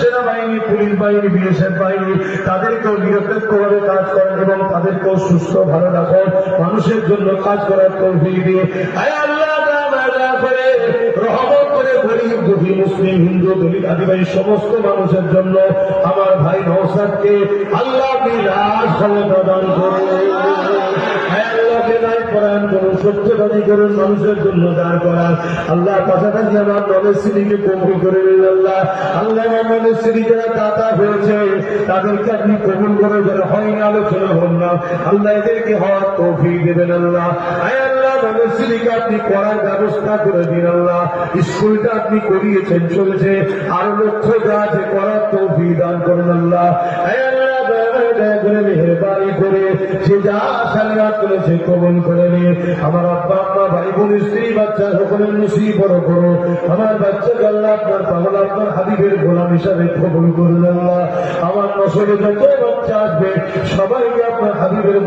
সেনাবাহিনী, পুলিশ বাহিনী, বিএসএফ বাহিনী তাদেরকেও নিরপেক্ষভাবে কাজ করেন এবং তাদেরকেও সুস্থ ভালো রাখেন, মানুষের জন্য কাজ করার তৌফিক দিয়ে রহমত করে গরিব দুঃখী মুসলিম হিন্দু দলিত আদিবাসী সমস্ত মানুষের জন্য আমার ভাই নওশাদকে আল্লাহ আপনি রাজ ক্ষমতা দান করুন, আল্লাহকে দায় করান করুন, সত্যবাদী করুন, মানুষের জন্য দাঁড় করান। আল্লাহ পাশাপাশি আমার নলেজ শ্রীকে কবুল করে নিন। আল্লাহ আল্লাহ নলেজ শ্রী যারা দাতা হয়েছে তাদেরকে আপনি কবুল করে, যারা হয়নি আলোচনা হন না আল্লাহ এদেরকে হওয়ার তৌফিক দেবেন। আল্লাহ আল্লাহ নলেজ শ্রীকে আপনি করার ব্যবস্থা করে দিন। আল্লাহ স্কুলটা আপনি করিয়েছেন, চলছে, আরো লক্ষ্য যা আছে করার তৌফিক দান করুন। আল্লাহ মেহরবানি করে সে যা সালিয়াত করেছে কবুল করে নিয়ে আমার আব্বা আম্মা ভাই বোন স্ত্রী বাচ্চা সকলের নসিব বড় করো। আমার বাচ্চাকে আল্লাহ আপনার পাগল আপনার হাবিবের গোলাম হিসাবে কবুল করুন। আল্লাহ আমার নসলে যত বাচ্চা আসবে সবাইকে আপনার হাবিবের